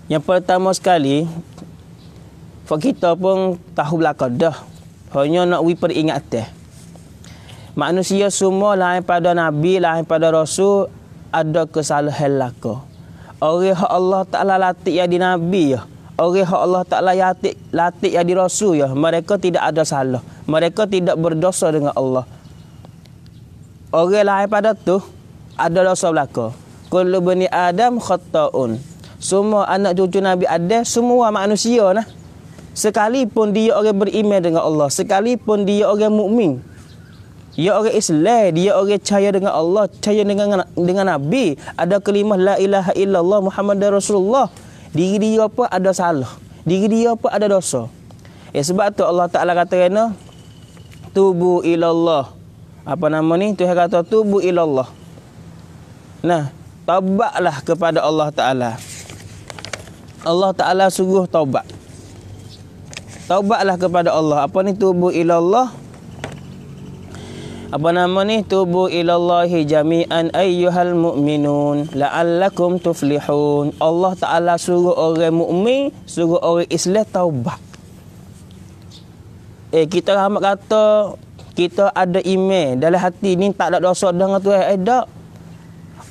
Yang pertama sekali, kita pun tahu belakang dah. Hanya nak peringatan. Manusia semua lain pada Nabi, lain pada Rasul, ada kesalahan laka. Orang hak Allah Ta'ala latih yang di Nabi ya. Orang hak Allah Ta'ala latih yang di Rasul ya. Mereka tidak ada salah. Mereka tidak berdosa dengan Allah. Orang lain pada tu ada dosa belaka. Kullu bani Adam khata'un. Semua anak cucu Nabi Adam semua manusia nah. Sekalipun dia orang beriman dengan Allah, sekalipun dia orang mukmin, dia orang Islam, dia orang percaya dengan Allah, percaya dengan Nabi, ada kalimah la ilaha illallah Muhammadar Rasulullah, diri dia apa ada salah, diri dia apa ada dosa. Sebab tu Allah Ta'ala kata kena tubu ilallah. Apa nama ni? Tuhan kata tubu ilallah. Nah, taubatlah kepada Allah Ta'ala. Allah Ta'ala suruh taubat. Taubatlah kepada Allah. Apa ni tubu ilallah? Apa nama ni? Tubu ilallahi jami'an ayyuhal mu'minun la'allakum tuflihun. Allah Ta'ala suruh orang mukmin, suruh orang Islam taubat. Kita rahmat kata kita ada iman dalam hati ni tak ada dosa dengan Tuhan. Tak.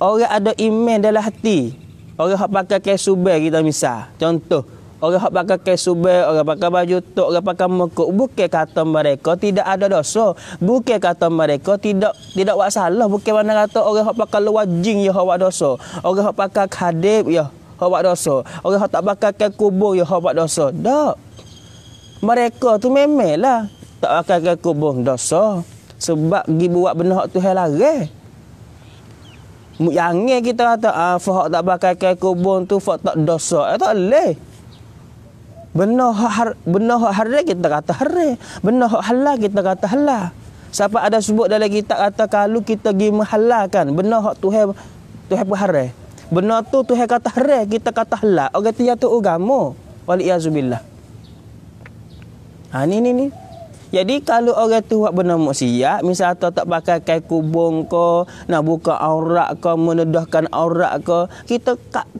Orang ada iman dalam hati. Orang hak pakai kesubel kita misal. Contoh, orang hak pakai kesubel, orang pakai baju tok, orang pakai mekuk, bukan kata mereka tidak ada dosa. Bukan kata mereka tidak buat salah. Bukan mana kata orang hak pakai lewajing ya hak buat dosa. Orang hak pakai khadib ya hak buat dosa. Orang hak tak pakai kubur ya hak buat dosa. Tak. Mereka tu memanglah tak pakai kubur dosa. Sebab pergi buat benda hak Tuhan larang. Jangan kita kata hak tak pakai kubur tu hak tak dosa. Tak boleh. Benda hak haram kita kata haram. Benda hak halal kita kata halal. Siapa ada sebut dalam kitab kata kalau kita pergi menghalalkan benda hak Tuhan pun haram. Benda tu Tuhan kata haram, kita kata halal. Orang tu jatuh agama. Waliyazubillah. Ni. Jadi kalau orang tu buat benda maksiat, misal tak pakai kain kubung ke, nak buka aurat ke, menedahkan aurat ke,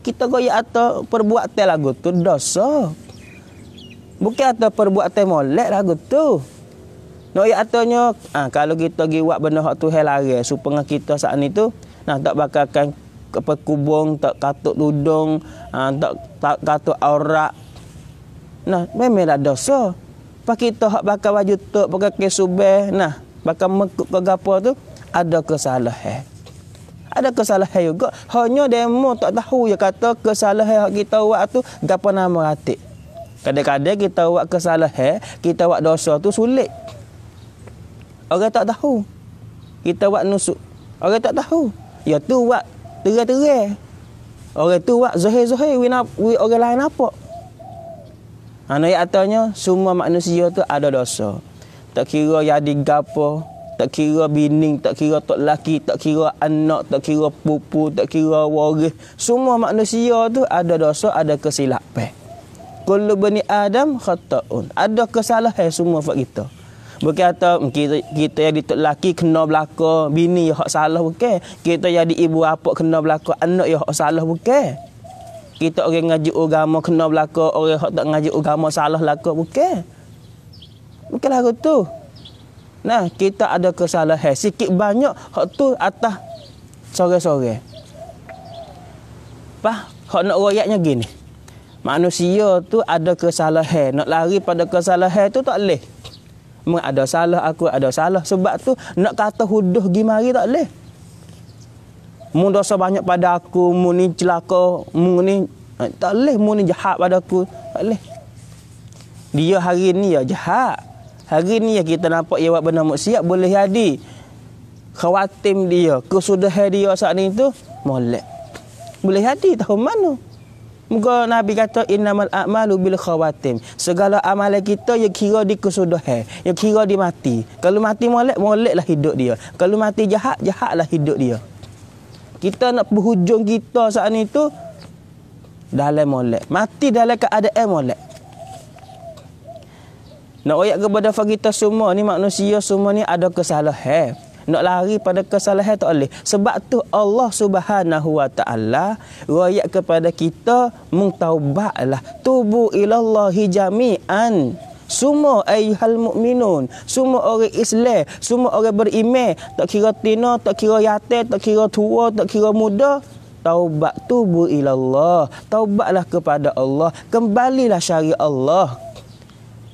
kita goyak atau perbuatan lagu tu dosa. Bukan atau perbuatan molek lagu tu. Nak ya atanya kalau kita pergi buat benda hak Tuhan larang supaya kita saat ni tu tak pakai kain kubung, tak katuk tudung, tak katuk aurat. Memanglah dosa. Pak kita hak pakai baju tok, pakai kesubeh, pakai mekuk ke gapo tu ada kesalahan. Ada kesalahan juga. Hanya demo tak tahu ya kata kesalahan hak kita buat tu gapo nama ratik. Kadang-kadang kita buat kesalahan, kita buat dosa tu sulit. Orang tak tahu. Kita buat nusuk. Orang tak tahu. Ya tu buat terang-terang. Orang tu buat zahir-zahir orang lain nampak. Ayat atanya semua manusia tu ada dosa. Tak kira jadi gapo, tak kira bini, tak kira tok laki, tak kira anak, tak kira pupu, tak kira waris. Semua manusia tu ada dosa, ada kesilapan. Kullu bani Adam khata'un. Ada kesalahan semua buat kita. Bukan kata kita jadi tok laki kena belaka, bini yang hak salah bukan. Kita jadi ibu bapa kena belaka, anak yang hak salah bukan. Kita orang ngaji agama kena belaka, orang hak tak ngaji agama salah belaka, bukan. Bukan lagu tu. Kita ada kesalahan sikit banyak hak tu atas sore-sore. Hak nak royaknya gini. Manusia tu ada kesalahan, nak lari pada kesalahan tu tak boleh. Ada salah, aku ada salah. Sebab tu nak kata huduh gi mari tak boleh. Mu dosa banyak pada aku, mu ni celaka, mu ni tak boleh, mu ni jahat pada aku, tak boleh. Dia hari ni ya jahat. Hari ni ya kita nampak dia buat benda maksiat, boleh jadi khawatim dia, kesudahan dia saat ni tu molek. Boleh jadi tahu mana. Muka Nabi kata innamal a'malu bil khawatim. Segala amalan kita yang kira di kesudahan, yang kira di mati. Kalau mati moleklah hidup dia. Kalau mati jahatlah hidup dia. Kita nak berhujung kita saat ni tu dalam molek. Mati dalam keadaan molek. Nak ayat kepada kita semua ni manusia semua ni ada kesalahan. Nak lari pada kesalahan tak boleh. Sebab tu Allah Subhanahu Wa Taala royak kepada kita mengtaubatlah. Tubu ilallahi jami'an. Semua ayyuhal mukminun, semua orang Islam, semua orang beriman, tak kira tina, tak kira yatim, tak kira tua, tak kira muda, taubat, tubu ilallah. Taubatlah kepada Allah, kembalilah syariat Allah.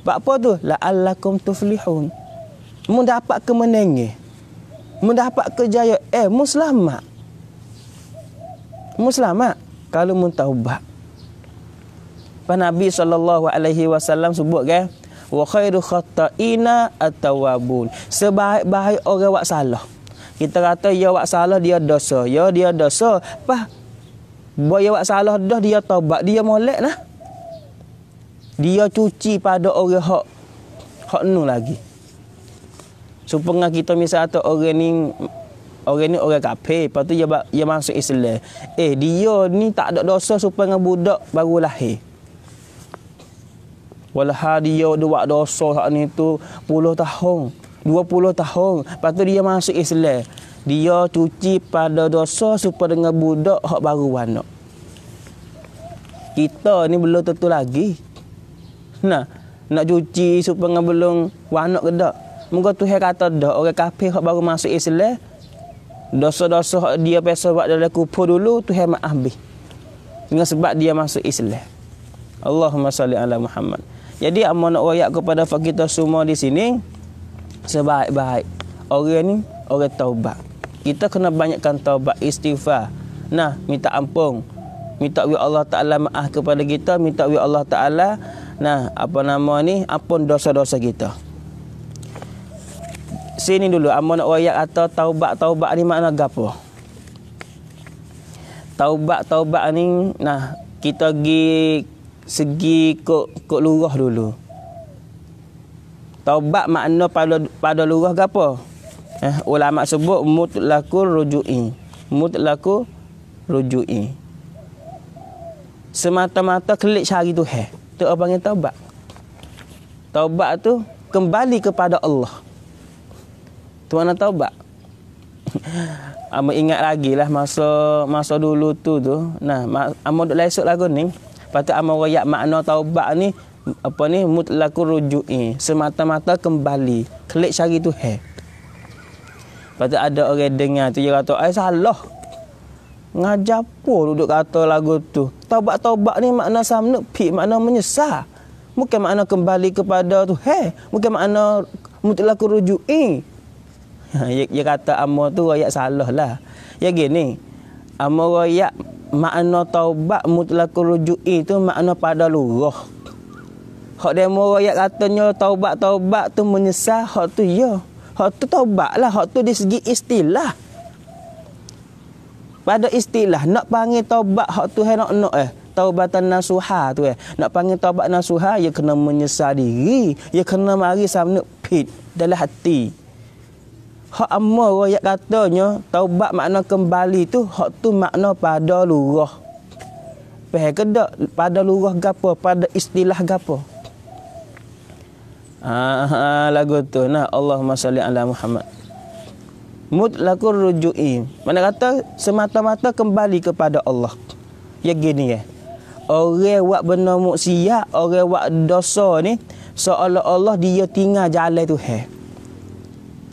Apa tu? La'allakum tuflihun. Mendapat kemenangan, mendapat kejayaan. Muslimat kalau mentaubat. Nabi SAW sebut kan, wa khairu khata'ina at-tawwabun. Sebaik-baik orang buat salah. Kita kata ya buat salah dia dosa. Ya dia dosa. Apa? Dia buat salah dah dia taubat, dia molek lah. Dia cuci pada orang hak nu lagi. Supaya kita misal atau orang ni orang kafir, lepas tu dia masuk Islam. Dia ni tak ada dosa supaya budak baru lahir. Walah dia buat dosa hak ni tu 10 tahun, 20 tahun. Lepas tu dia masuk Islam. Dia cuci pada dosa supaya dengan budak hak baru anak. Kita ni belum tentu lagi. Nak cuci supaya belum anak ke tak? Moga Tuhan kata dah orang kafir hak baru masuk Islam, dosa-dosa hak dia biasa buat dalam kubur dulu Tuhan maaf habis. Dengan sebab dia masuk Islam. Allahumma salli ala Muhammad. Jadi amal nak royak kepada kita semua di sini, sebaik-baik orang ni orang taubat. Kita kena banyakkan taubat, istighfar. Minta ampun. Minta wi Allah Taala maaf kepada kita, minta wi Allah Taala ampun dosa-dosa kita. Sini dulu amal nak royak atau taubat ni makna gapo? Taubat ni kita segi kok lurah dulu. Taubat makna pada lurah gapo? Ulama sebut mutlaqur ruju'i. Semata-mata kelik cari Tuhan. Tu apa panggil taubat. Taubat tu kembali kepada Allah. Tu mana taubat. Amo ingat lagi lah masa dulu tu. Amo duk lesok lagu ni. Lepas tu amo royak makna taubat ni mutlaqur ruju'i. Semata-mata kembali, kelik cari Tuhan. Lepas tu ada orang dengar tu dia kata, salah. Ngajar apa duduk kata lagu tu. Taubat ni makna samnuk, makna menyesal. Bukan makna kembali kepada Tuhan. Bukan makna mutlaqur ruju'i. Dia kata amo tu royak salah lah. Ya gini, amo royak makna taubat mutlaqur ruju'i tu makna pada lurah. Hak demo royak katanya taubat tu menyesal, hak tu ya. Hak tu taubat lah, hak tu di segi istilah. Pada istilah nak panggil taubat hak tu nak taubatan nasuha tu nak panggil taubat nasuha, ia kena menyesal diri, ia kena mari samnuk pit dalam hati. Hak amma royak katanya taubat makna kembali tu, hak tu makna pada lurah. Faham ke tak? Pada lurah gapo, pada istilah gapo? Lagu tu Allahumma salli ala Muhammad. Mutlaqur ruju'i. Mana kata semata-mata kembali kepada Allah. Ya gini orang buat benda maksiat, orang buat dosa ni seolah-olah dia tinggal jalan Tuhan.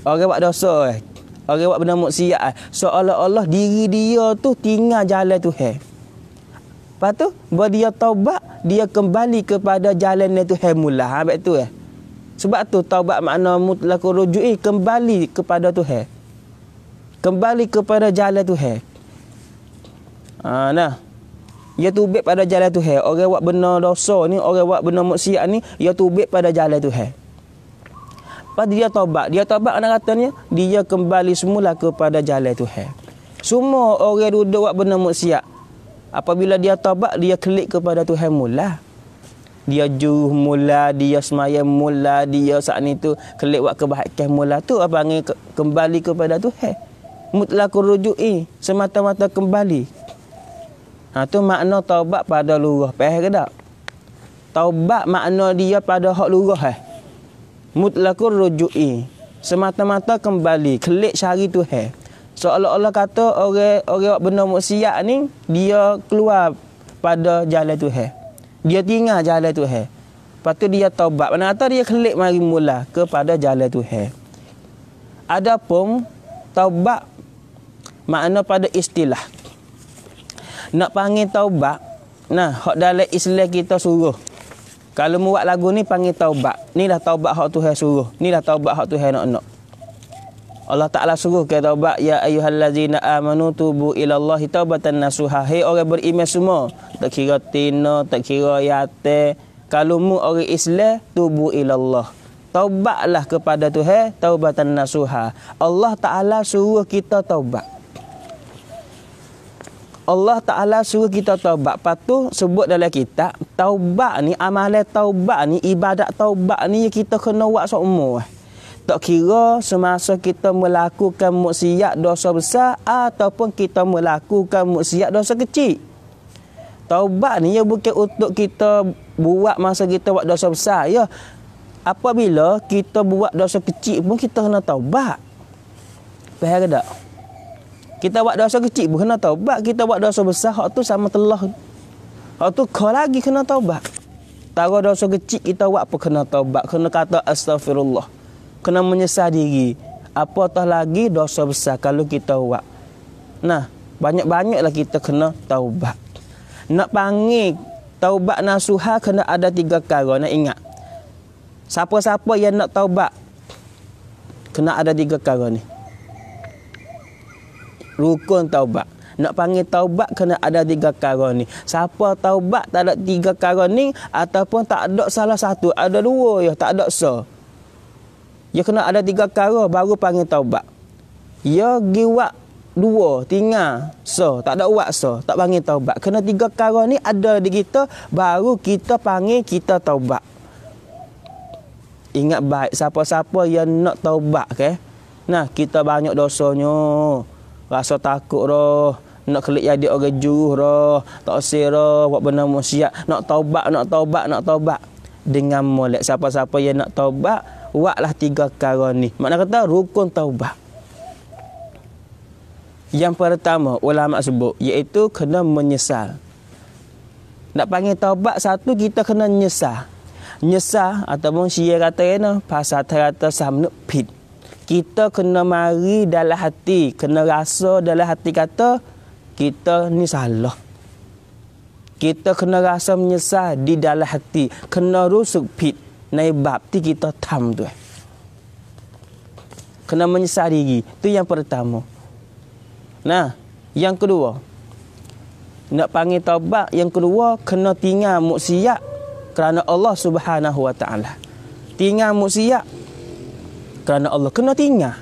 Orang buat dosa orang buat benda maksiat seolah-olah diri dia tu tinggal jalan Tuhan. Lepas tu bila dia taubat, dia kembali kepada jalan Tuhan mula. Habis tu Sebab tu taubat makna mutlaqur ruju'i, kembali kepada Tuhan. Kembali kepada jalan Tuhan. Dia tubik pada jalan Tuhan. Orang buat benda dosa ni, orang buat benda maksiat ni, dia tubik pada jalan Tuhan. Lepas dia taubat. Dia taubat anak katanya, dia kembali semula kepada jalan Tuhan. Semua orang duduk buat benda maksiat, apabila dia taubat, dia klik kepada Tuhan mula. Dia juruh mula, dia semayang mula, dia saat ni tu klik buat kebaikan mula. Tu apa panggil kembali kepada Tuhan. Mutlaqur ruju'i, semata-mata kembali. Tu makna taubat pada lurah. Faham ke tak? Taubat makna dia pada hak lurah. Mutlaqur ruju'i. semata-mata kembali kelik cari Tuhan. Seolah-olah kata orang benda maksiat ni dia keluar pada jalan Tuhan. Dia tinggal jalan Tuhan. Lepas tu dia taubat. Mana kata dia kelik mari mula kepada jalan Tuhan. Adapun taubat makna pada istilah. Nak panggil taubat, nah, hak dalam Islam kita suruh. Kalau buat lagu ni panggil taubat. Ni dah taubat hak Tuhan suruh. Ni dah taubat hak Tuhan nak. Allah Ta'ala suruh kita taubat. Ya ayyuhallazina amanu tubu ilallahi taubatan nasuha. Hei orang beriman semua. Tak kira tina, tak kira yate. Kalau mu orang Islam, tubu ilallah. Taubatlah kepada Tuhan, taubatan nasuha. Allah Ta'ala suruh kita taubat. Allah Ta'ala suruh kita taubat. Lepas tu sebut dalam kitab, taubat ni, amalan taubat ni, ibadat taubat ni kita kena buat seumur. Tak kira semasa kita melakukan maksiat dosa besar ataupun kita melakukan maksiat dosa kecil. Taubat ni ya bukan untuk kita buat masa kita buat dosa besar. Ya, apabila kita buat dosa kecil pun kita kena taubat. Faham ke tak? Kita buat dosa kecil pun kena taubat. Kita buat dosa besar, hak tu sama telah. Hak tu kau lagi kena taubat. Taruh dosa kecil kita buat apa kena taubat. Kena kata astagfirullah. Kena menyesal diri. Apatah lagi dosa besar kalau kita buat. Nah, banyak-banyaklah kita kena taubat. Nak panggil taubat nasuha kena ada 3 perkara. Nak ingat. Siapa-siapa yang nak taubat kena ada 3 perkara ni. Rukun taubat. Nak panggil taubat kena ada 3 perkara ni. Siapa taubat tak ada 3 perkara ni ataupun tak ada salah satu, ada 2 ya, tak ada ya kena ada 3 perkara baru panggil taubat. Ya giwak 2 tinggal tak ada uat tak panggil taubat. Kena 3 perkara ni ada di kita baru kita panggil kita taubat. Ingat baik siapa-siapa yang nak taubat Nah, kita banyak dosanya. Rasa takut dah. Nak kelik jadi orang juruh dah. Tak usir dah buat benda maksiat. Nak taubat. Dengan molek siapa-siapa yang nak taubat, buatlah 3 perkara ni. Makna kata rukun taubat. Yang pertama ulama sebut iaitu kena menyesal. Nak panggil taubat satu kita kena nyesal. Nyesal ataupun syia kata pasal kata samnuk pit. Kita kena mari dalam hati, kena rasa dalam hati kata kita ni salah. Kita kena rasa menyesal di dalam hati. Kena rusuk pit. Naik bab ti kita tam tu. Kena menyesal diri. Itu yang pertama. Nah, yang kedua. Nak panggil taubat. Yang kedua, kena tinggal maksiat kerana Allah Subhanahu Wa Taala. Tinggal maksiat kerana Allah. Kena tinggal.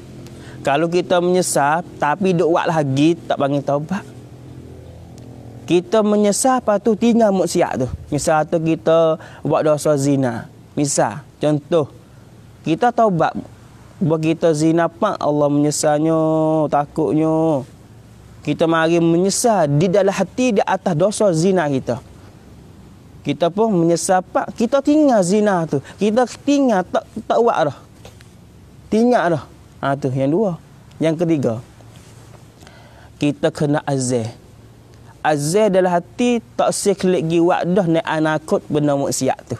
Kalau kita menyesal tapi duk buat lagi, tak panggil taubat. Kita menyesal lepas tu tinggal maksiat tu. Misal tu kita buat dosa zina. Misal, contoh. Kita taubat. Buat kita zina pak Allah menyesalnya, takutnya. Kita mari menyesal di dalam hati di atas dosa zina kita. Kita pun menyesal pak, kita tinggal zina tu. Kita tinggal tak buat dah. Tinggal dah. Tu yang 2. Yang ketiga. Kita kena azal. Azal dalam hati tak seklik giwak dah nak anakut benda maksiat tu.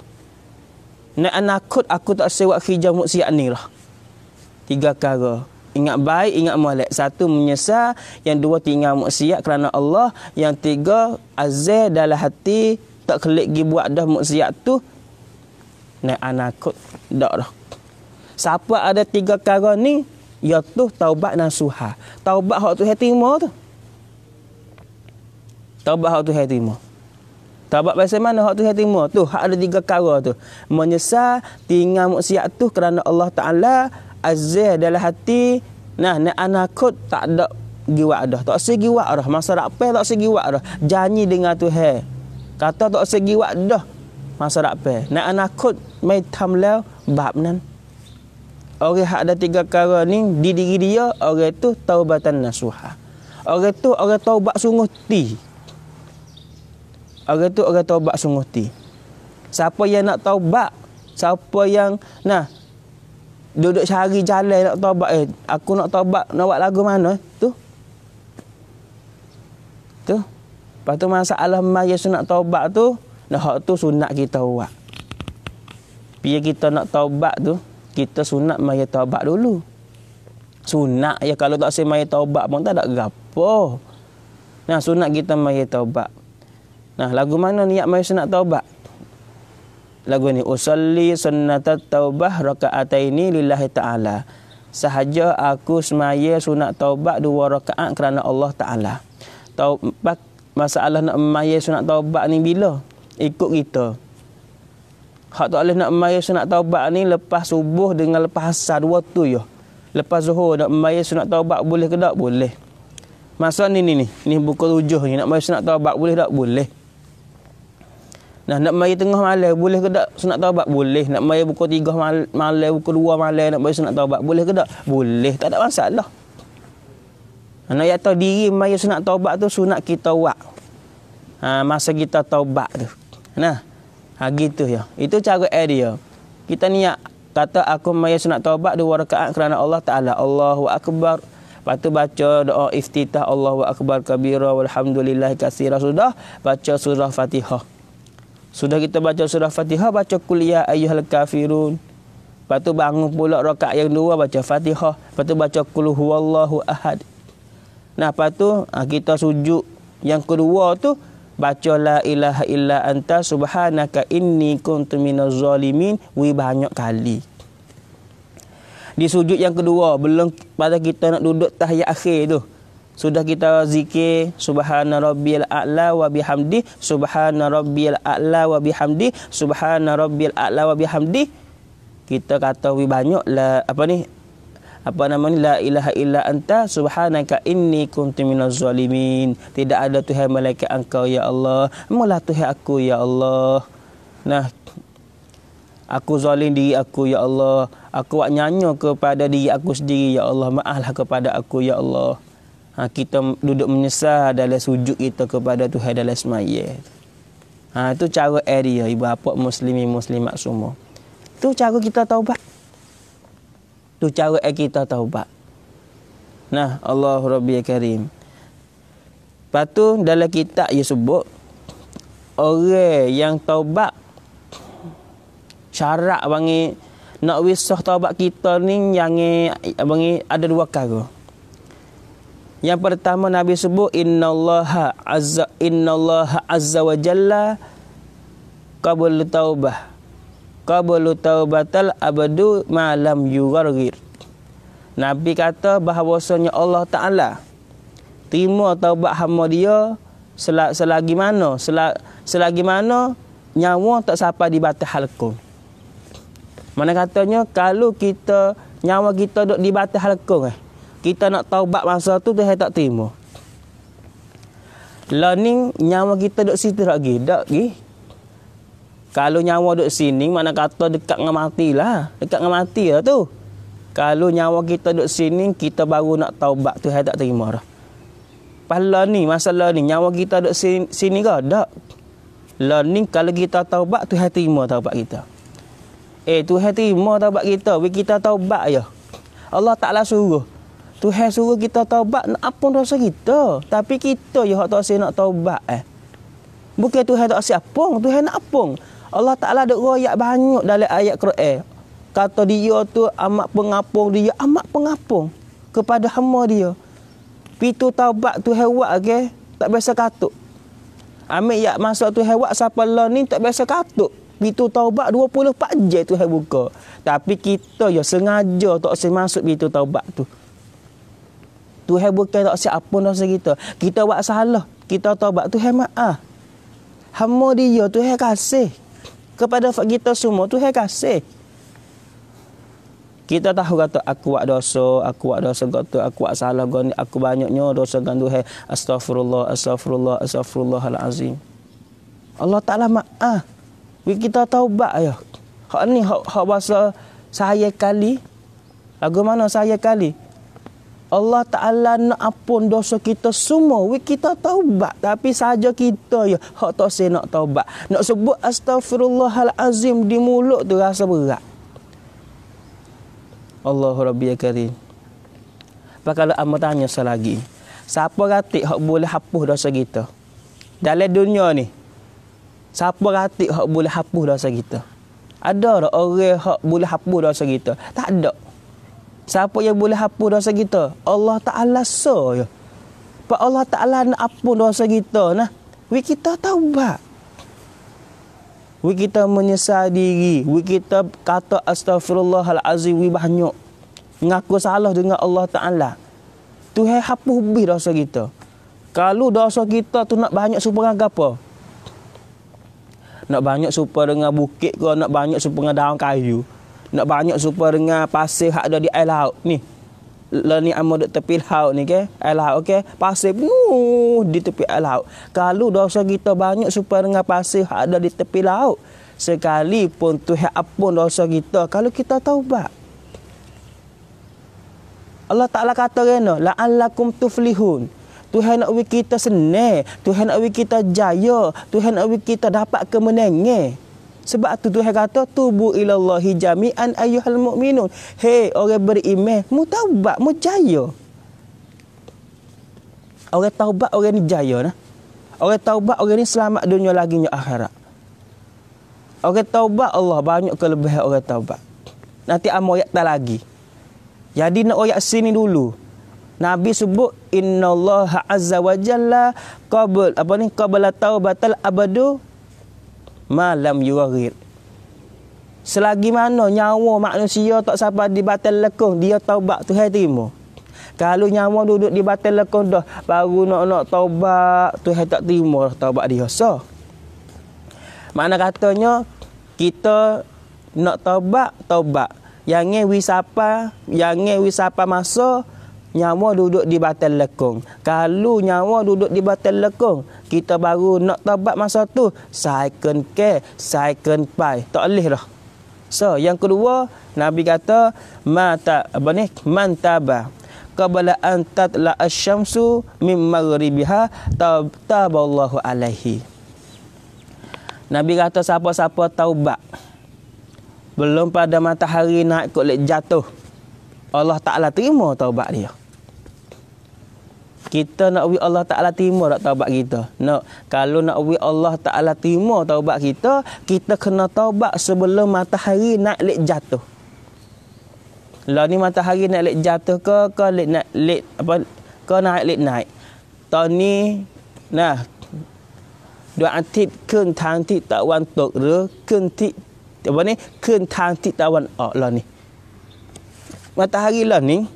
Nak anakut aku tak sewak kerja maksiat ni lah. 3 perkara. Ingat baik, ingat molek. 1 menyesal, yang 2 tinggal maksiat kerana Allah, yang 3 azal dalam hati tak kelik gi buat dah maksiat tu nak anakut dak dah. Siapa ada 3 perkara ni, iaitu taubat nasuha. Taubat hak tu terima tu. Taubat hak tu terima. Taubat pasal mana hak tu terima? Tu hak ada 3 perkara tu. Menyesal, tinggal maksiat tu kerana Allah Taala, azal dalam hati. Nah, nak anakut tak ada giwak dah. Tak segi wak dah. Masa rapai tak segi wak dah. Janji dengan Tuhan. Kata tak segi wak dah. Masa rapai. Nak anakut mai tamlau bab nan. Orang hak ada 3 perkara ni di diri dia, orang tu taubatan nasuha. Orang tu orang taubat sungguh ti. Orang tu orang taubat sungguh ti. Siapa yang nak taubat, siapa yang duduk cari jalan nak taubat. Aku nak taubat, nak buat lagu mana? Tu. Lepas tu masalah maya sunat taubat tu, nah hak tu sunat kita buat. Biar kita nak taubat tu, kita sunat maya taubat dulu. Sunat ya, kalau tak say maya taubat pun tak ada gapo. Nah, sunat kita maya taubat. Nah, lagu mana niat maya sunat taubat? Lagu ni, usalli sunnatat taubah rakaataini lillahi ta'ala. Sahaja aku semaya sunat taubat 2 rakaat kerana Allah Ta'ala. Taubat, masalah nak maya sunat taubat ni bila? Ikut kita. Hak tak boleh nak maya sunat taubat ni lepas subuh dengan lepas asar 2 tu ya. Lepas zuhur nak maya sunat taubat boleh ke tak? Boleh. Masa ni buku 7 ni nak maya sunat taubat boleh tak? Boleh. Nah, nak maya tengah malam boleh ke tak sunat taubat? Boleh. Nak maya pukul 3 malam, pukul 2 malam nak maya sunat taubat boleh ke tak? Boleh. Tak ada masalah. Nak ya tahu diri maya sunat taubat tu sunat kita buat. Masa kita taubat tu. Nah, gitu ya. Itu cara dia. Kita niat kata aku maya sunat taubat 2 rakaat kerana Allah Ta'ala. Allahu Akbar. Lepas tu baca doa iftitah Allahu Akbar kabira walhamdulillah katsira. Sudah baca surah Fatihah. Sudah kita baca surah Fatihah, baca qul ya ayyuhal kafirun. Lepas tu bangun pula rakaat yang 2 baca Fatihah. Lepas tu baca qul huwallahu ahad. Nah, lepas tu kita sujud yang kedua tu baca la ilaha illa anta subhanaka inni kuntu minaz zalimin banyak kali. Di sujud yang kedua, belum pada kita nak duduk tahiyat akhir tu, sudah kita zikir subhana rabbiyal a'la wa bihamdi, subhana rabbiyal a'la wa bihamdi, subhana rabbiyal a'la wa bihamdi. Kita kata banyak la la ilaha illa anta subhanaka inni kuntu minaz zalimin. Tidak ada Tuhan malaikat engkau ya Allah, mula Tuhan aku ya Allah. Nah, aku zalim diri aku ya Allah. Aku buat nyanyi kepada diri aku sendiri ya Allah. Maaflah kepada aku ya Allah. Kita duduk menyesal dalam sujud kita kepada Tuhan dalam semaya. Itu cara dia, ibu bapa muslimin muslimat semua. Itu cara kita taubat. Itu cara kita taubat. Nah, Allahu Rabbi Karim. Lepas tu dalam kitab ia sebut orang yang taubat, syarat bagi nak wisah taubat kita ni yang bagi ada 2 perkara. Yang pertama Nabi sebut innallaha azza wa jalla qabul taubatal abdu ma lam yughargir. Nabi kata bahawasanya Allah Ta'ala terima taubat hamba dia selagi mana nyawa tak sampai di batas halqum. Mana katanya kalau kita nyawa kita duduk di batas halqum, kita nak taubat masa tu Tuhan tak terima. Learning nyawa kita duduk situ lagi, tak lagi. Kalau nyawa duduk sini, mana kata dekat dengan mati lah. Dekat dengan mati lah tu. Kalau nyawa kita duduk sini, kita baru nak taubat, Tuhan tak terima dah. Pala ni, masalah ni, nyawa kita duduk sini ke? Tak. Learning kalau kita taubat, Tuhan terima taubat kita. Tuhan terima taubat kita. Kita taubat je. Allah Ta'ala suruh. Tuhan suruh kita taubat, nak ampun dosa kita. Tapi kita je tak nak taubat. Bukan Tuhan tak ampun, Tuhan nak ampun. Allah Ta'ala ada royak banyak dalam ayat Quran. Kata dia tu amat pengapung, dia amat pengapung kepada hamba dia. Pintu taubat Tuhan buat ke, tak biasa katuk. Ambil ya masa Tuhan buat siapa lah ni tak biasa katuk. Pintu taubat 24 jam Tuhan buka. Tapi kita ya sengaja tak masuk pintu taubat tu. Tuhan bukan tak siap ampun dosa kita. Kita buat salah, kita taubat, Tuhan maaf. Hamba dia Tuhan kasih. Kepada kita semua Tuhan kasih. Kita tahu kata aku buat dosa kata aku buat salah gani, aku banyaknya dosa dengan Tuhan. Astagfirullahalazim. Allah Ta'ala maaf. Kita taubat ya. Hak ni hak bahasa saya kali. Lagu mana saya kali? Allah Ta'ala nak ampun dosa kita semua. Kita taubat. Tapi saja kita ya. Hak tak saya nak taubat. Nak sebut astagfirullahalazim di mulut tu rasa berat. Allahu Rabbi ya Karim. Pak kalau amba tanya selagi, siapa ratik hak boleh hapus dosa kita? Dalam dunia ni, siapa ratik hak boleh hapus dosa kita? Ada tak orang hak boleh hapus dosa kita? Tak ada. Siapa yang boleh hapus dosa kita? Allah Ta'ala saja. Pak Allah Ta'ala nak hapus dosa kita nah. Kita taubat. Kita menyesal diri. Kita kata astagfirullahalazim banyak. Mengaku salah dengan Allah Ta'ala. Tuhan hapus habis dosa kita. Kalau dosa kita tu nak banyak supaya dengan apa? Nak banyak supaya dengan bukit ke, nak banyak supaya dengan daun kayu. Nak banyak supaya dengan pasir hak ada di air laut ni. Lah ni amo dek tepi laut ni ke? Air laut ke? Pasir penuh di tepi air laut. Kalau dosa kita banyak supaya dengan pasir hak ada di tepi laut, sekalipun Tuhan ampun dosa kita kalau kita taubat. Allah Ta'ala kata rena, la'allakum tuflihun. Tuhan nak bagi kita senang, Tuhan nak bagi kita jaya, Tuhan nak bagi kita dapat kemenangan. Sebab tu Tuhan kata, tubu ilallahi jami'an ayyuhal mu'minun. Hei orang beriman, mu taubat, mu jaya. Orang taubat, orang ni jaya nah. Orang taubat, orang ni selamat dunia lagi nya akhirat. Orang taubat, Allah banyak kelebihan orang taubat. Nanti amo ayat tak lagi. Jadi nak ayat sini dulu. Nabi sebut innallaha azza wa jalla qabla taubatal abadu malam yughir. Selagi mana nyawa manusia tak sampai di batal lekung, dia taubat Tuhan terima. Kalau nyawa duduk di batal lekung dah baru nak taubat, Tuhan tak terima taubat dia. So makna katanya kita nak taubat. Yang wisapa masa nyawa duduk di batal lekung. Kalau nyawa duduk di batal lekung, kita baru nak taubat masa tu, second second pai. Tak boleh dah. So, yang kedua, Nabi kata, man taba qabla an tatla asy-syamsu min maghribiha taballahu alaihi. Nabi kata siapa-siapa taubat belum pada matahari naik kot lek jatuh, Allah Ta'ala terima taubat dia. Kita nak Allah Ta'ala terima tak taubat kita? Nak. Kalau nak Allah Ta'ala terima taubat kita, kita kena taubat sebelum matahari naik lek jatuh. Lah ni matahari naik lek jatuh ke naik lek naik. Tahun ni nah dua antip keun tang ti tak wan tok re keun ti apa ni keun tang ti tawan lah ni. Matahari lah ni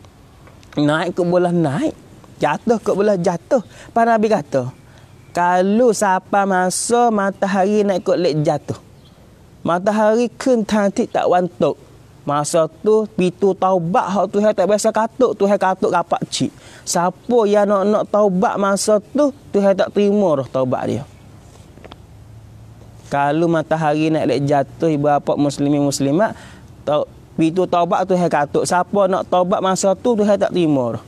naik ke bola naik, jatuh ke bola jatuh. Para Nabi kata, kalau siapa masa matahari naik ke lek jatuh, matahari keun tang ti tak wan tok, masa tu pitu taubat hak Tuhan tak biasa katuk, Tuhan katuk rapat cik. Siapa yang nak taubat masa tu, Tuhan tak terima dah taubat dia. Kalau matahari naik lek jatuh, ibu bapa muslimin muslimat, pitu taubat Tuhan katuk. Siapa nak taubat masa tu, Tuhan tak terima dah.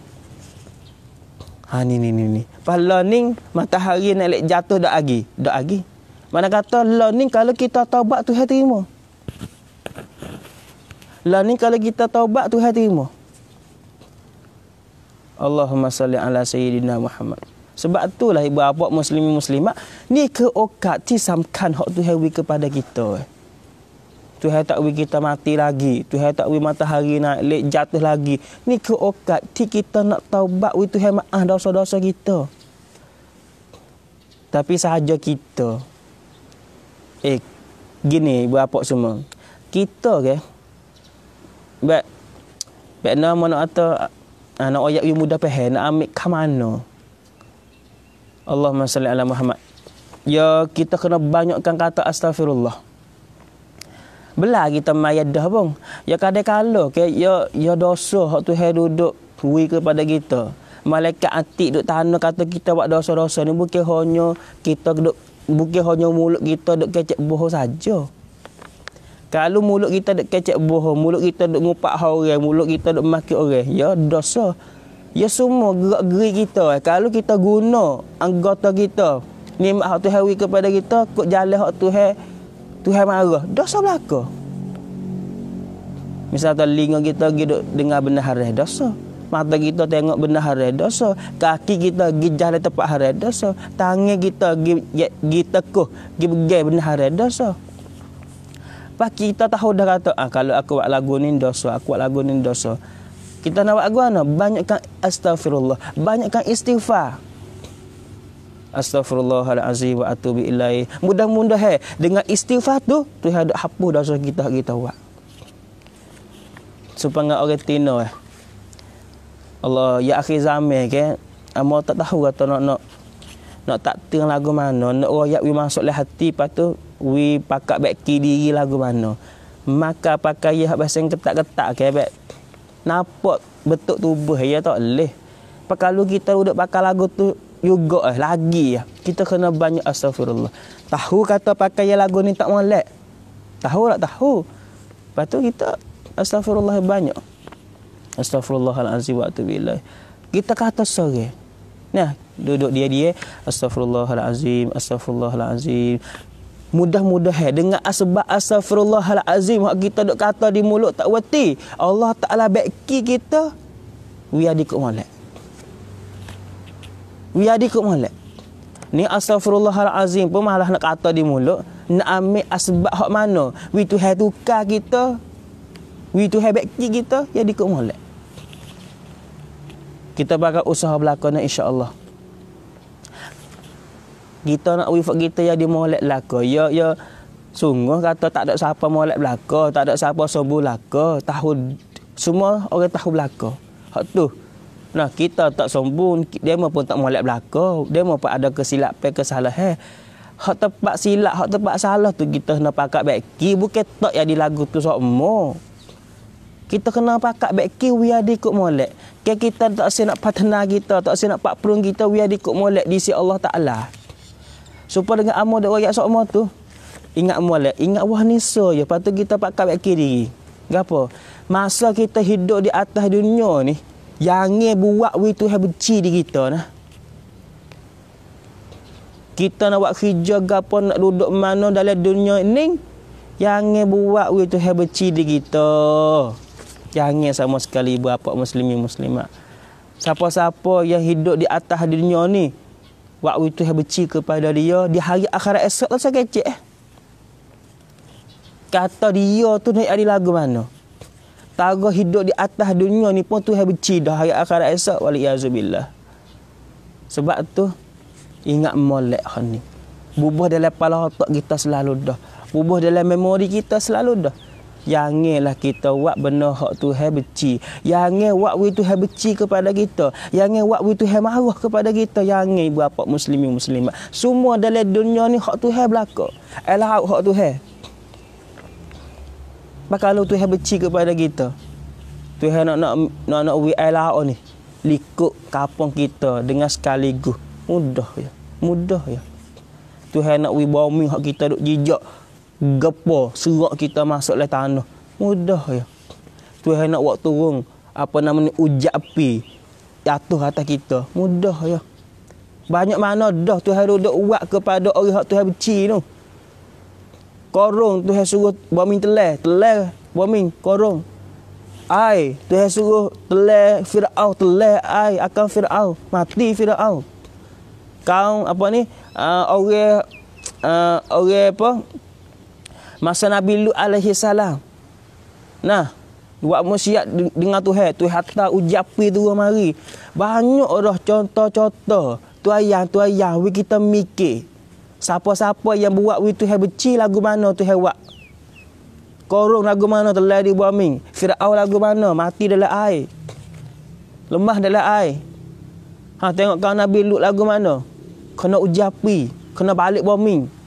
Ni. Pala ni matahari naik lek jatuh dak lagi. Mana kata la ni kalau kita taubat Tuhan terima. Lah ni kalau kita taubat Tuhan terima. Allahumma salli ala sayyidina Muhammad. Sebab itulah ibu bapa muslimin muslimat, ni keokat ti samkan hak Tuhan bagi kepada kita. Tuhan tak bagi kita mati lagi, Tuhan tak bagi matahari naik lek jatuh lagi. Ni keokat ti kita nak taubat wi Tuhan maaf dosa-dosa kita. Tapi sahaja kita gini ibu bapa semua. Kita ke Baik nama nak kata nak ayat yang mudah faham, nak ambil ke mana? Allahumma salli ala Muhammad. Ya kita kena banyakkan kata astagfirullah. Belah kita mayat dah bang. Ya kadang-kala ke ya dosa hak Tuhan duduk wi kepada kita. Malaikat atik duk tanah kata kita buat dosa-dosa ni bukan hanya mulut kita duk kecek bohong saja. Kalau mulut kita duk kecek bohong, mulut kita duk ngupak orang, mulut kita duk maki orang, ya dosa. Ya semua gerak-geri kita. Kalau kita guna anggota kita, nikmat hak Tuhan bagi kepada kita, kok jalan hak Tuhan marah, dosa belaka. Misal telinga kita pergi dengar benda haram dosa. Mata kita tengok benda haram dosa. Kaki kita pergi jalan tempat haram dosa. Tangan kita pergi tekuh, pergi pegang benda haram dosa. Pak kita tahu dah kata, kalau aku buat lagu ni dosa, aku buat lagu ni dosa. Kita nak buat lagu mana? Banyakkan astaghfirullah, banyakkan istighfar. Astaghfirullahalazim wa atubu ilaih. Mudah-mudahan dengan istighfar tu Tuhan ada hapus dosa kita buat. Supaya orang tino Allah ya akhir zaman ke, amo tak tahu kata nak tak teng lagu mana, nak royak wi masuk le hati, lepas tu wi pakak beki diri lagu mana. Maka pakai ya bahasa ketak-ketak ke baik. Nampak bentuk tubuh ya tak leh. Kalau kita duduk pakai lagu tu juga lagi kita kena banyak astagfirullah. Tahu kata pakai lagu ni tak molek. Tahu tak tahu. Lepas tu kita astagfirullah banyak. Astaghfirullahalazim wa atubu ilaih. Kita kata sore. Nah, duduk dia astaghfirullahalazim, astaghfirullahalazim. Mudah-mudahan dengan sebab astaghfirullahalazim hak kita duk kata di mulut tak weti, Allah Taala beki kita biar dikut molek. Biar dikut molek. Ni astaghfirullahalazim pun malah nak kata di mulut, nak ambil asbab hak mana? Wi Tuhan tukar kita. Wi Tuhan beki kita ya dikut molek. Kita bakal usaha belakang insya-Allah. Kita nak wifak kita yang dimolek belaka. Ya sungguh kata tak ada siapa molek belaka, tak ada siapa sobu belaka. Tahu semua orang tahu belaka. Hak tu. Nah, kita tak sombong, dia pun tak molek belaka. Dia pun ada kesilapan, kesalahan. Hak tepat silap, hak tepat salah tu kita kena pakat beki, bukan tak yang di lagu tu semua. Kita kena pakat beki biar dikut molek. Kita tak nak patna kita, tak nak pak perung kita biar dikut molek di sisi Allah Taala. Supaya dengan amal dak royak sokmo tu ingat molek, ingat wah nisa je. Lepas tu kita pakat beki diri. Gapo? Masa kita hidup di atas dunia ni, jangan buat wi Tuhan benci di kita nah. Kita nak buat kerja gapo, nak duduk mana dalam dunia ni, jangan buat wi Tuhan benci di kita. Jangan sama sekali berapa muslimin muslimat. Siapa-siapa yang hidup di atas dunia ni, waktu itu benci kepada dia, di hari akhirat esok tak usah kecek. Kata dia tu naik ada lagu mana? Taga hidup di atas dunia ni pun Tuhan benci dah hari akhirat esok, waliyazubillah. Sebab tu ingat molek hal ni. Bubuh dalam kepala otak kita selalu dah. Bubuh dalam memori kita selalu dah. Janganlah kita buat benda hak Tuhan benci. Jangan buat wi Tuhan benci kepada kita. Jangan buat wi Tuhan marah kepada kita. Jangan berapa muslimin muslimat. Semua dalam dunia ni hak Tuhan belaka. Elah hak Tuhan. Kalau Tuhan benci kepada kita, Tuhan nak wi elah ni likut kampung kita dengan sekaligus. Mudah ya. Mudah ya. Tuhan nak wi bumi hak kita duk jijak. Gepo serak kita masuk dalam tanah. Mudah ya. Tuhan nak buat turun apa namanya ujar api jatuh atas kita. Mudah ya. Banyak mana dah Tuhan duduk buat kepada orang yang Tuhan benci tu. Korong Tuhan suruh bumi telah bumi korong. Ai Tuhan suruh telah Firaun, telah ai akan Firaun, mati Firaun. Kau apa ni orang apa masa Nabi Lut alaihi salam. Nah, buat maksiat dengan Tuhan, Tuhan hatta uji api tu mari. Banyak dah contoh-contoh. Tu ayang wi kita mikir. Siapa-siapa yang buat wi Tuhan benci lagu mana Tuhan buat. Korong lagu mana telah di bumi. Firaun lagu mana mati dalam air. Lemah dalam air. Tengok kau Nabi Lut lagu mana. Kena uji api, kena balik bumi.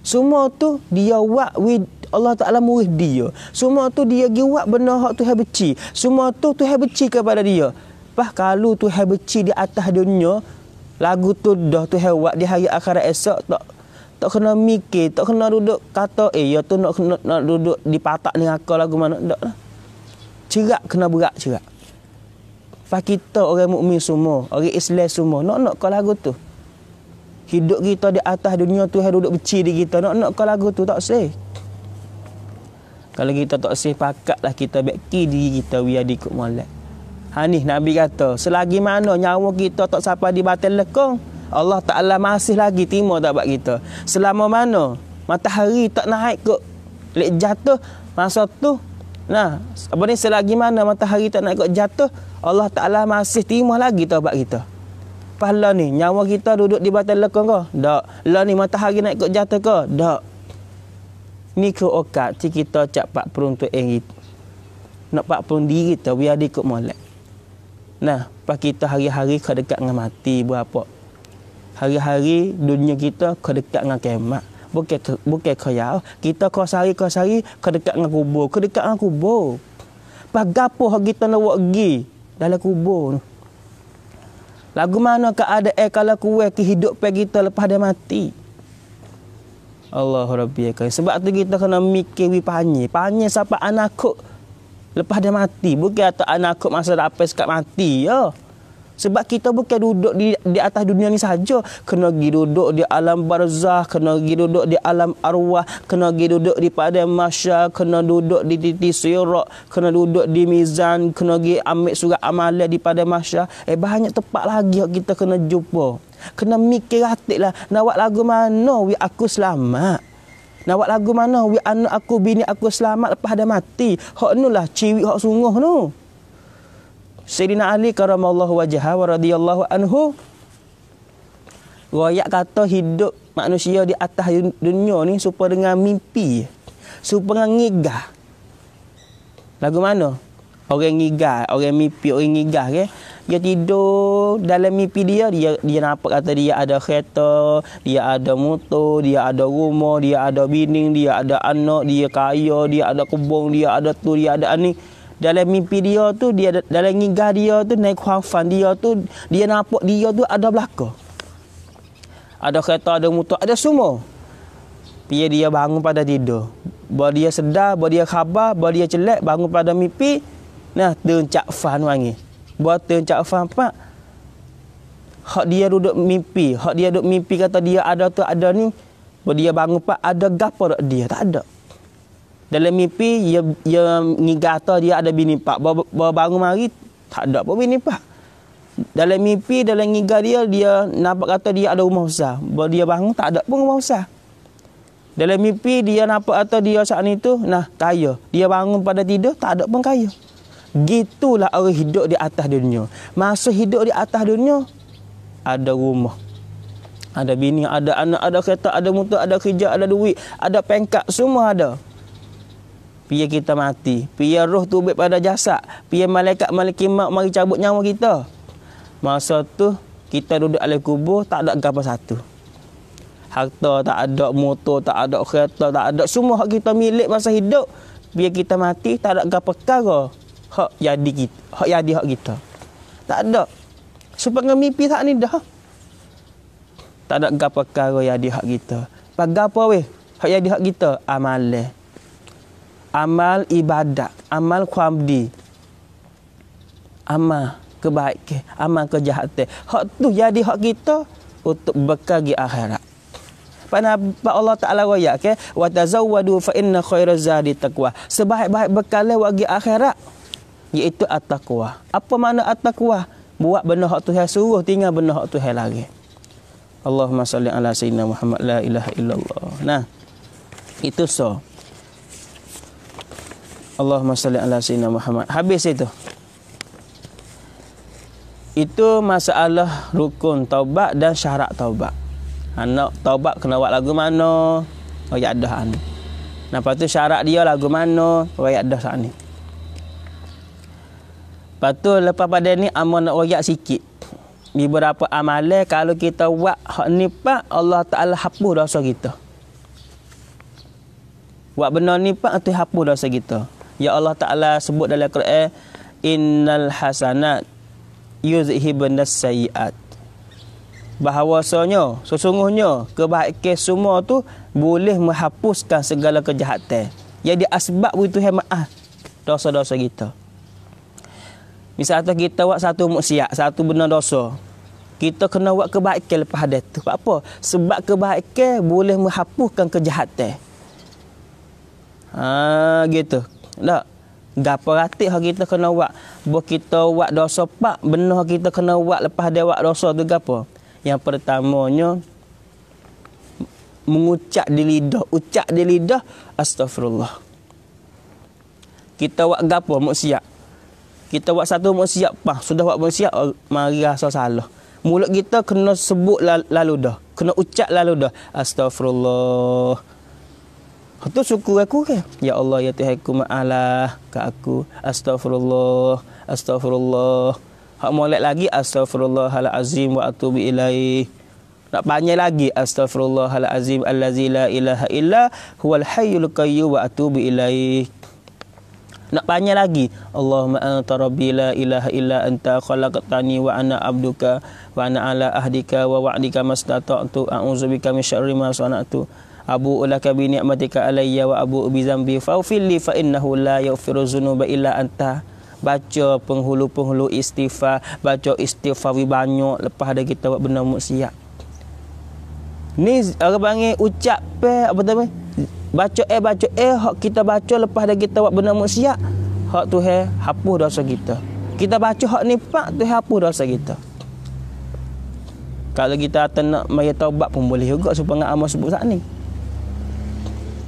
Semua tu dia buat Allah Ta'ala murid dia. Semua tu dia buat benda hak Tuhan benci. Semua tu Tuhan benci kepada dia. Kalau Tuhan benci di atas dunia, lagu tu dah Tuhan buat di hari akhirat esok tak kena mikir, tak kena duduk kata ya tu nak duduk di patak ni akal lagu mana tak lah. Cerak kena berat cerak. Kita orang mukmin semua, orang Islam semua nak kau lagu tu. Hidup kita di atas dunia Tuhan duduk benci di kita. Nak kau lagu tu tak sah. Kalau kita tak sepakatlah kita beki diri kita biar dikut molek. Ni Nabi kata, selagi mana nyawa kita tak sampai di batal lekong, Allah Ta'ala masih lagi terima taubat kita. Selama mana matahari tak naik ke lek jatuh, masa tu selagi mana matahari tak naik ke jatuh, Allah Ta'ala masih terima lagi taubat kita. Pahala ni nyawa kita duduk di batal lekong ke? Tak. Lah ni matahari naik ke jatuh ke? Tak. Ni ke okat kita cak 40 untuk nak 40 diri kita biar dikut molek. Pas kita hari-hari ke dekat dengan mati berapa? Hari-hari dunia kita ke dekat dengan kiamat. Bukan kaya. Kita ke sehari ke dekat dengan kubur, ke dekat dengan kubur. Pas gapo kita nak buat pergi dalam kubur. Lagu mana keadaan kalau kuat kehidupan kita lepas dia mati? Allah Rabbi. Sebab tu kita kena mikir panjang sampai anak kok lepas dia mati. Bukan atau anak kok masa dapat sekat mati ya. Sebab kita bukan duduk di atas dunia ni saja. Kena pergi duduk di alam barzah, kena pergi duduk di alam arwah, kena pergi duduk di padang mahsyar, kena duduk di titik sirat, kena duduk di mizan, kena pergi ambil surat amalan di padang mahsyar. Banyak tempat lagi yang kita kena jumpa. Kena mikir hati lah. Nak buat lagu mana aku selamat? Nak buat lagu mana anak aku, bini aku selamat lepas dah mati? Hak nu lah ciri hak sungguh nu. Sayyidina Ali karamallahu wajhahu wa radhiyallahu anhu royak kata hidup manusia di atas dunia ni supaya dengan mimpi, supaya dengan ngigah. Lagu mana? Orang ngigah, orang mimpi, orang ngigah ke? Dia tidur dalam mimpi dia nampak kata dia ada kereta, dia ada motor, dia ada rumah, dia ada bini, dia ada anak, dia kaya, dia ada kebun, dia ada tu, dia ada ni. Dalam mimpi dia tu, dia dalam ngigah dia tu, naik khafan dia tu, dia nampak dia tu ada belaka. Ada kereta, ada motor, ada semua. Dia bangun pada tidur. Bahawa dia sedar, bahawa dia khabar, bahawa dia celak, bangun pada mimpi. Tencak fan wangi. Buat tencak fan pak. Hak dia duduk mimpi. Hak dia duduk mimpi kata dia ada tu ada ni. Bahawa dia bangun pak ada gapo dak dia? Tak ada. Dalam mimpi dia ngigata dia ada bini pak. Bahawa bangun mari tak ada pun bini pak. Dalam mimpi dalam ngigah dia nampak kata dia ada rumah besar. Bahawa dia bangun tak ada pun rumah besar. Dalam mimpi dia nampak kata dia saat ni tu kaya. Dia bangun pada tidur tak ada pun kaya. Gitulah orang hidup di atas dunia. Masa hidup di atas dunia, ada rumah, ada bini, ada anak, ada kereta, ada motor, ada kerja, ada duit, ada pangkat, semua ada. Biar kita mati, biar roh tu baik pada jasad, biar malaikat mari cabut nyawa kita. Masa tu kita duduk dalam kubur tak ada apa satu. Harta tak ada, motor tak ada, kereta tak ada, semua hak kita milik masa hidup. Biar kita mati tak ada apa perkara. Hak jadi kita, hak jadi hak kita. Tak ada. Supaya mimpi tak ni dah. Tak ada apa perkara jadi hak kita. Apa weh? Hak jadi hak kita amalan. Amal ibadat, amal khamdi. Amal kebaikan, amal kejahatan. Hak tu jadi hak kita untuk bekal di akhirat. Pak Allah Taala royak ke wa tazawwadu fa inna khairaz zadi taqwa. Sebaik-baik bekal bagi akhirat iaitu at-taqwa. Apa makna at-taqwa? Buat benda hak Tuhan suruh, tinggal benda hak Tuhan larang. Allahumma salli ala sayyidina Muhammad la ilaha illallah. Itu so. Allahumma salli ala sayyidina Muhammad. Habis itu. Itu masalah rukun taubat dan syarat taubat. Nak taubat kena buat lagu mana? Royak dah ni. Lepas tu syarat dia lagu mana? Royak dah saat ni. Lepas tu lepas pada ni amal nak royak sikit. Di beberapa amalan kalau kita buat hak ni pak Allah Taala hapus dosa kita. Buat benda ni pak tu hapus dosa kita. Ya Allah Taala sebut dalam Quran innal hasanat yuzhibunas sayiat. Bahawasanya sesungguhnya kebaikan semua tu boleh menghapuskan segala kejahatan. Jadi asbab itu maaf dosa-dosa kita. Misalnya kita buat satu maksiat, satu benda dosa. Kita kena buat kebaikan lepas ada tu. Apa? Sebab kebaikan boleh menghapuskan kejahatan. Gitu. Tak. Gapo ratik hak kita kena buat. Bo kita buat dosa pak, benar kita kena buat lepas dia buat dosa tu gapo? Yang pertamanya mengucap di lidah, ucap di lidah astagfirullah. Kita buat gapo maksiat. Kita buat satu maksiat pak, sudah buat maksiat mari rasa salah. Mulut kita kena sebut lalu dah, kena ucap lalu dah astagfirullah. Itu syukur aku ke? Ya Allah, ya Tuhanku, maaflah ke aku. Astagfirullah, astagfirullah. Hak molek lagi astagfirullahalazim wa atubu ilaih. Nak panjang lagi astagfirullahalazim allazi la ilaha illa huwal hayyul qayyum wa atubu ilaih. Nak panjang lagi Allahumma anta rabbi la ilaha illa anta khalaqtani wa ana abduka wa ana ala ahdika wa wa'dika mastata'tu a'udzubika min syarri ma sana'tu. Abu ulaka bi ni'matika alayya wa abu bi zambi faghfirli fa innahu la yaghfiru dzunuba illa anta. Baca penghulu-penghulu istighfar, baca istighfar banyak lepas ada kita buat benda maksiat. Ni orang panggil ucap apa tu? Baca hak kita baca lepas ada kita buat benda maksiat. Hak tu hapus dosa kita. Kita baca hak ni pak tu hapus dosa kita. Kalau kita nak maya taubat pun boleh juga supaya amal sebut saat ni.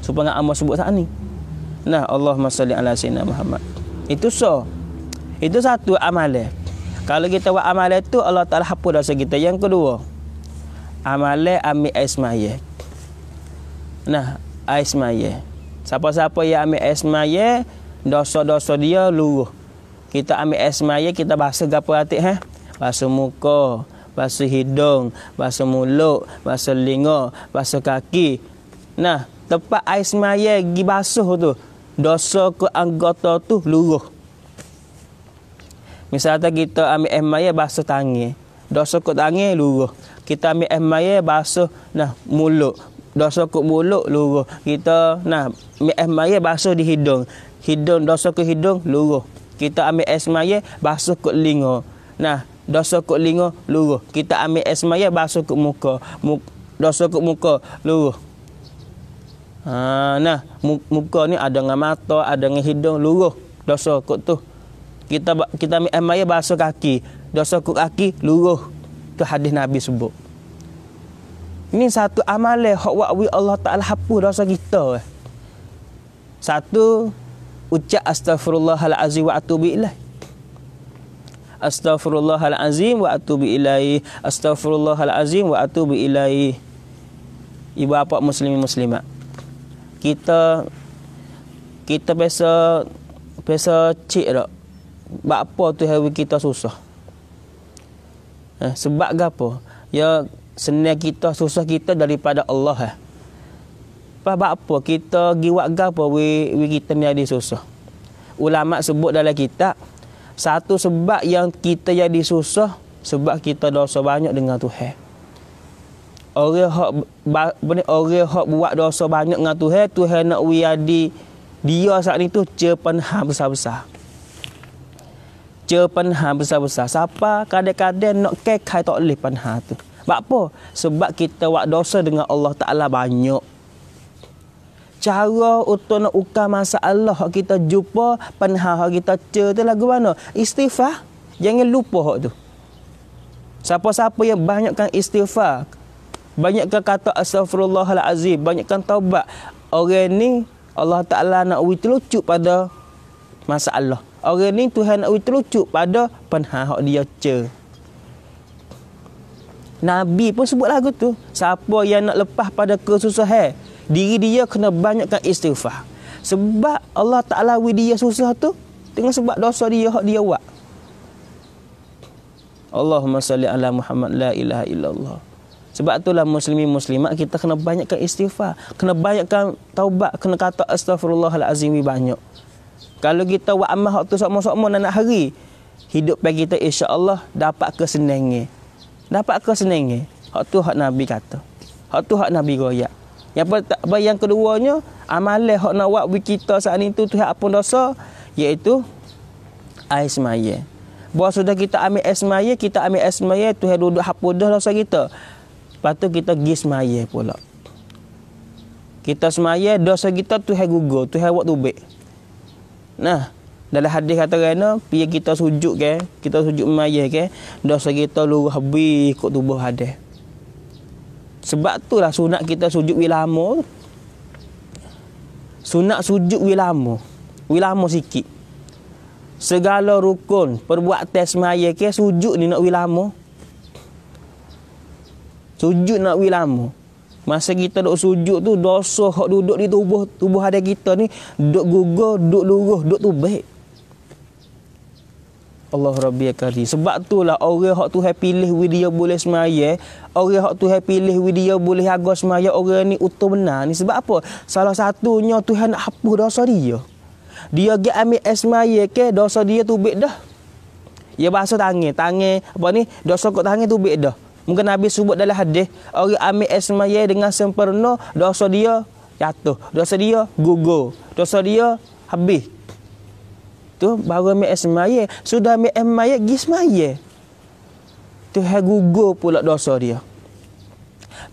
Supaya amal sebut saat ni. Nah, Allahumma salli ala sayyidina Muhammad. Itu Itu satu amalan. Kalau kita buat amalan tu Allah Taala hapus dosa kita. Yang kedua, amalan ambil air semaya. Nah, air semaya. Siapa-siapa yang ambil air semaya, dosa-dosa dia luruh. Kita ambil air semaya, kita basuh gapo hati basuh muka, basuh hidung, basuh mulut, basuh telinga, basuh kaki. Nah, tempat air semaya gi basuh tu, dosa ke anggota tu luruh. Misalnya kita ambil air maya basuh tangan, dosa ke tangan luruh. Kita ambil air maya basuh mulut, dosa ke mulut luruh. Kita ambil air maya basuh di hidung, dosa ke hidung luruh. Kita ambil air maya basuh ke telinga. Dosa ke telinga luruh. Kita ambil air maya basuh ke muka, dosa ke muka luruh. Muka ni ada dengan mata, ada dengan hidung, luruh dosa kot tu. Kita ambil air maya basuh kaki, dosa kot kaki luruh. Tu hadis Nabi sebut. Ini satu amalan hak wa Allah Taala hapus dosa kita. Satu, ucap astagfirullahalazim wa atubu ilaih. Astaghfirullahalazim wa atubu ilaih. Astaghfirullahalazim wa atubu ilaih. Ibu bapa muslimin muslimat, kita biasa cik tak bak apa tu hari kita susah. Sebab gapo? Ya senang kita susah kita daripada Allah. Bak apa kita gi buat gapo we kita ni ada susah. Ulama sebut dalam kitab, satu sebab yang kita jadi susah sebab kita dosa banyak dengan Tuhan. Orang hak buat dosa banyak dengan Tuhan nak wiadi dia saat ni tu cepenha besar-besar. Cepenha besar-besar. Siapa kadang-kadang nak kekai tak boleh penha tu. Sebab apa? Sebab kita buat dosa dengan Allah Taala banyak. Cara untuk nak ukar masalah hak kita jumpa, penha hak kita tu lagu mana? Istighfar. Jangan lupa hak tu. Siapa-siapa yang banyakkan istighfar, banyakkan kata astagfirullahalazim, banyakkan taubat, orang ni Allah Ta'ala nak terlucuk pada masalah. Orang ni Tuhan nak terlucuk pada penha hak dia cer. Nabi pun sebut lagu tu. Siapa yang nak lepas pada kesusahan, diri dia kena banyakkan istighfar. Sebab Allah Ta'ala dia susah tu dengan sebab dosa dia hak dia buat. Allahumma salli ala Muhammad la ilaha illallah. Sebab itulah muslimin muslimat kita kena banyakkan istighfar, kena banyakkan taubat, kena kata astagfirullahalazim banyak. Kalau kita buat amal hak tu sama-sama nak hari, hidup bagi kita insya-Allah dapat kesenangan. Dapat kesenangan. Hak tu hak Nabi kata. Hak tu hak Nabi royak. Yang keduanya, amalan hak nak buat kita saat ni tu Tuhan ampun dosa, iaitu air semaya. Bahawa sudah kita ambil air semaya, Tuhan duduk hapus dosa kita. Lepas tu kita pergi semaya pula. Kita semaya dosa kita Tuhan gugur, Tuhan buat tubik. Nah, dalam hadis kata kena pi kita sujud ke, kita sujud semaya ke, dosa kita luruh habis ikut tubuh hadis. Sebab itulah sunat kita sujud wilamo. Sunat sujud wilamo. Wilamo sikit. Segala rukun perbuatan semaya ke sujud ni nak wilamo. Sujud nak wilamo. Masa kita duk sujud tu dosa hak duduk di tubuh ada kita ni duk gugur, duk luruh, duk tubik. Allah Rabbi Karim. Sebab itulah orang hak Tuhan pilih dia boleh semaya, orang hak Tuhan pilih dia boleh jaga semaya, orang ni utuh benar ni. Sebab apa? Salah satunya Tuhan nak hapus dosa dia. Dia pergi ambil semaya ke dosa dia tubik dah. Ya basuh tangan apa ni? Dosa kat tangan tubik dah. Mungkin Nabi sebut dalam hadis, orang ambil semaya dengan sempurna, dosa dia jatuh, dosa dia gugur, dosa dia habis. Tu baru ambil semaya, sudah ambil semaya pergi semaya. Tuhan gugur pula dosa dia.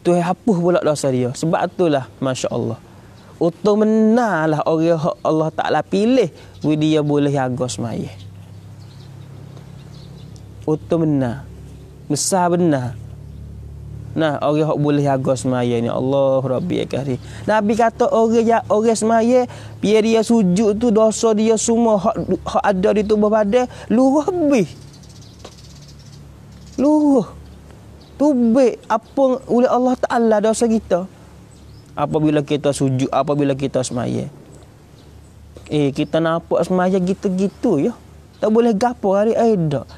Tuhan hapus pula dosa dia. Sebab itulah masya-Allah. Untung benarlah orang Allah Taala pilih dia boleh jaga semaya. Untung benar. Besar benar. Nah, orang hak boleh jaga semaya ni Allah Rabbi Karim. Nabi kata orang semaya biar dia sujud tu dosa dia semua hak ada di tubuh badan luruh habis. Luruh. Tubik apa oleh Allah Taala dosa kita. Apabila kita sujud, apabila kita semaya. Kita nampak semaya gitu-gitu ya. Tak boleh gapo hari dak.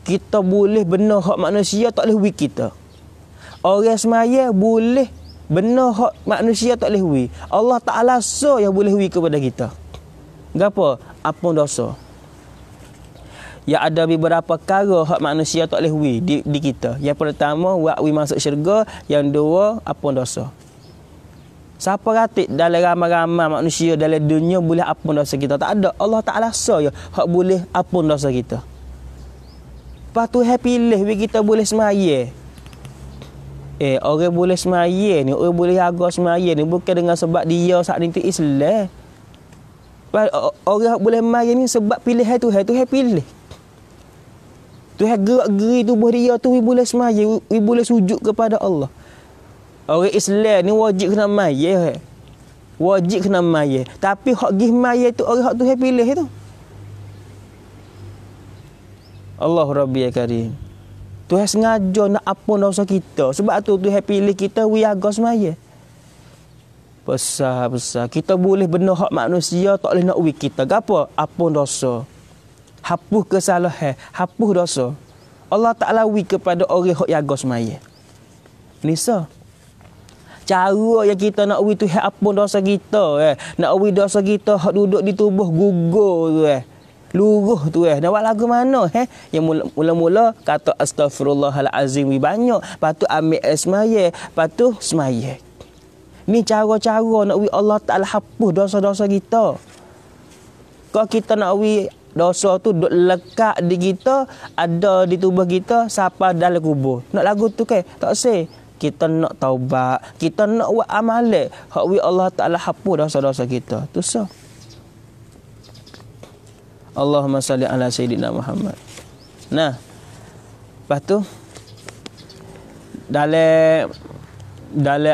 Kita boleh benar hak manusia tak boleh wi kita. Orang semaya boleh benar hak manusia tak boleh wi. Allah Taala yang boleh wi kepada kita. Gapo? Apa dosa? Ya ada beberapa perkara hak manusia tak boleh wi di kita. Yang pertama buat wi masuk syurga, yang dua apa dosa. Siapa ratik dalam ramai-ramai manusia dalam dunia boleh apa dosa kita? Tak ada. Allah Taala ya hak boleh apa dosa kita. Lepas tu pilih kita boleh semaya. Orang boleh semaya ni, orang boleh jaga semaya ni bukan dengan sebab dia saat ni tu Islam. Orang boleh semaya ni sebab pilihan Tuhan pilih. Tuhan gerak-geri tubuh dia tu boleh semaya, boleh sujud kepada Allah. Orang Islam ni wajib kena semaya. Wajib kena semaya. Tapi hak pergi semaya tu orang hak Tuhan pilih tu. Allah Rabbi Karim. Tuhan sengaja nak ampun dosa kita. Sebab tu Tuhan pilih kita jaga semaya. Besar. Kita boleh benar hak manusia tak boleh nak wi kita. Gapo? Ampun dosa. Hapus kesalahan, hapus dosa. Allah Taala wi kepada orang hak jaga semaya. Nisa. Cara yang kita nak wi Tuhan ampun dosa kita, nak wi dosa kita hak duduk di tubuh gugur tu luruh tu Nak buat lagu mana Yang mula-mula kata astaghfirullahalazim banyak, lepas tu ambil semaya, lepas tu semaya. Ni cara-cara nak wi Allah Taala hapus dosa-dosa kita. Kalau kita nak wi dosa tu duk lekat di kita, ada di tubuh kita sampai dalam kubur. Nak lagu tu tak seh. Kita nak taubat, kita nak buat amalan hak wi Allah Taala hapus dosa-dosa kita. Tu so. Allahumma salli ala Sayyidina Muhammad. Nah, lepas tu dalam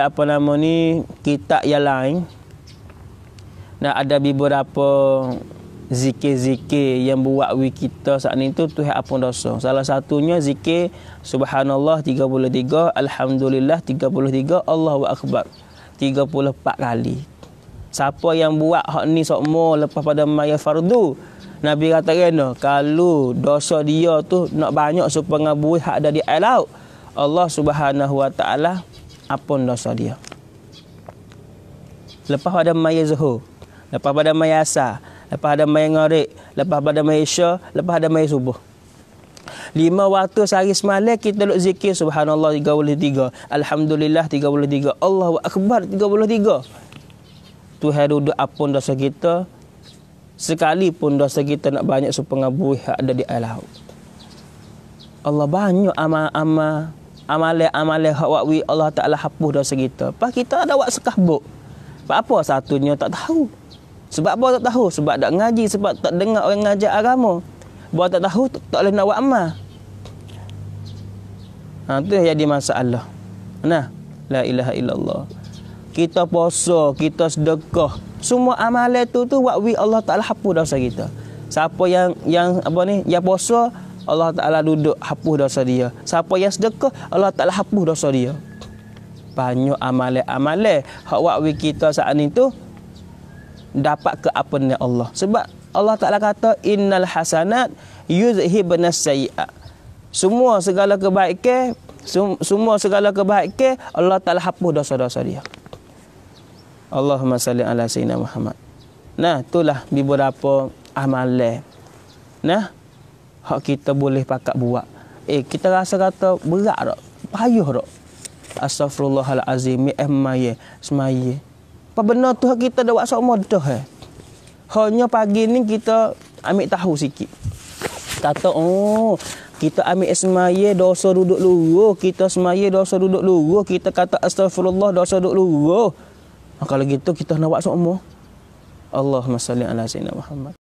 apa nama ni kitab yang lain ada beberapa zikir-zikir yang buat wi kita saat ni tu Tuhan ampun dosa. Salah satunya zikir subhanallah 33, alhamdulillah 33, Allahu akbar 34 kali. Siapa yang buat hak ni semua lepas pada maya fardu, Nabi kata kena kalau dosa dia tu nak banyak supaya ngabui hak ada di air laut, Allah Subhanahu Wa Taala ampun dosa dia. Lepas pada maya zuhur, lepas pada maya asar, lepas pada maya maghrib, lepas pada maya isya, lepas pada maya subuh. 5 waktu sehari semalam kita duk zikir subhanallah 33, alhamdulillah 33, Allahu akbar 33. Tuhan duduk ampun dosa kita. Sekalipun dosa kita nak banyak supaya ngabui ada di air laut. Allah banyak amalan hak wakwi Allah Taala hapus dosa kita. Pas kita ada wak sekahbuk. Sebab apa? Satunya tak tahu. Sebab apa tak tahu? Sebab tak ngaji, sebab tak dengar orang ngajar agama. Buat tak tahu, tak boleh nak buat amal. Itu yang jadi masalah. Nah, la ilaha illallah. Kita puasa, kita sedekah, semua amalan tu wakwi Allah Taala hapus dosa kita. Siapa yang apa ni, yang puasa, Allah Taala duduk hapus dosa dia. Siapa yang sedekah, Allah Taala hapus dosa dia. Banyak amalan-amalan hak wakwi kita saat ni tu dapat keampunan Allah. Sebab Allah Taala kata innal hasanat yuzhibunas sayyi'at. Semua segala kebaikan Allah Taala hapus dosa-dosa dia. Allahumma salli ala sayyidina Muhammad. Nah, itulah beberapa amalan. Nah, hak kita boleh pakat buat. Kita rasa kata berat tak? Payah tak? Astaghfirullahalazim, semaya. Apa benar tu kita dah buat sok mudah. Hanya pagi ni kita ambil tahu sikit. Kata, kita ambil semaya dosa duduk luruh, kita semaya dosa duduk luruh, kita kata astagfirullah dosa duduk luruh. Kalau gitu kita nak buat semua. Allahumma salli ala sayyidina Muhammad.